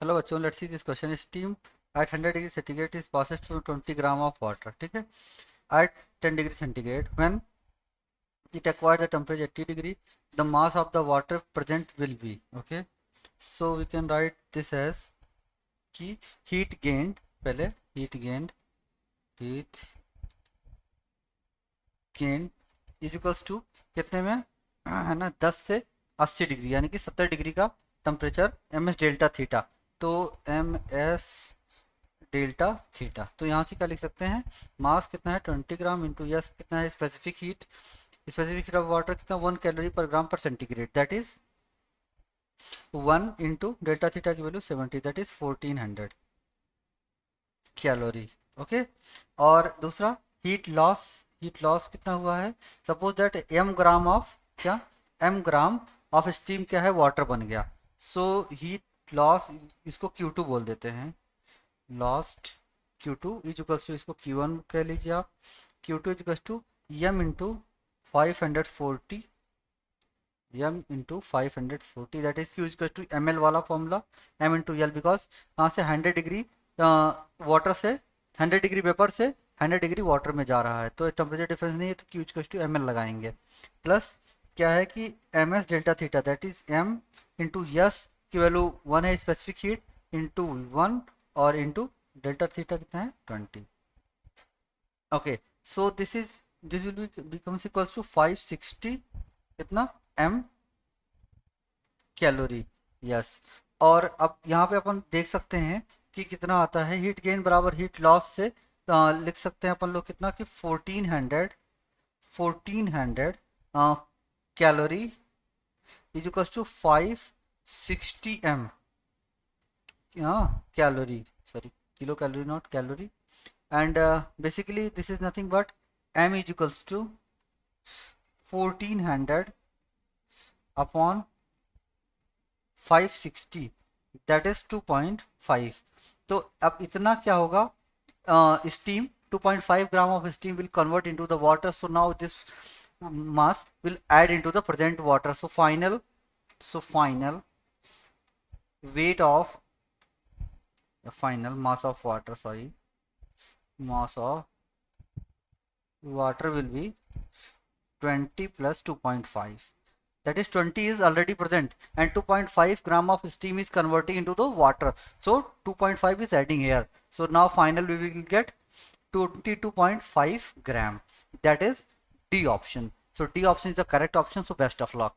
Hello बच्चों, let's see this question. Steam at 100 degree centigrade is passes through 20 gram of water. ठीक है. At 10 degree centigrade, when it acquires the temperature 80 degree, the mass of the water present will be. Okay, so we can write this as कि heat gained, पहले heat gained is equals to कितने में है ना, 10 से 80 degree यानी कि 70 degree का temperature m s delta theta. तो एम एस डेल्टा थीटा, तो यहाँ से क्या लिख सकते हैं, मास कितना है 20 ग्राम इंटू यस कितना है स्पेसिफिक हीट ऑफ वाटर कितना 1 कैलोरी पर ग्राम पर centigrade, that is 1 into delta theta की value 70, that is 1400 calorie. Okay. और दूसरा हीट लॉस कितना हुआ है, suppose that M gram of क्या, एम ग्राम ऑफ स्टीम क्या है, वाटर बन गया. सो हीट लॉस, इसको Q2 बोल देते हैं, lost Q2 is equals to, इसको Q1 कह लीजिए आप, Q2 is equals to m into 540, that is Q is equals to ml वाला formula, m into l, because कहाँ से 100 डिग्री वाटर से 100 डिग्री वेपर से 100 डिग्री वाटर में जा रहा है, तो टेम्परेचर डिफरेंस नहीं है, तो Q is equals to ml लगाएंगे. प्लस क्या है कि m s delta theta, that is m into s की वैल्यू 1 है स्पेसिफिक हीट इंटू 1 और इंटू डेल्टा थीटा कितना है 20. Okay, so this will be becomes equals to 560 कितना m कैलोरी. यस. और अब यहाँ पे अपन देख सकते हैं कि कितना आता है, हीट गेन बराबर हीट लॉस से लिख सकते हैं अपन लोग कितना कि 1400 calorie is equals to 560 m calorie, sorry, kilo calorie not calorie. And basically this is nothing but m is equals to 1400 upon 560, that is 2.5. तो अब इतना क्या होगा, steam 2.5 gram of steam will convert into the water, so now this mass will add into the present water. So final weight of final mass of water, sorry, mass of water will be 20 plus 2.5, that is 20 is already present and 2.5 gram of steam is converting into the water, so 2.5 is adding here. So now final we will get 22.5 gram, that is D option. So D option is the correct option. So best of luck.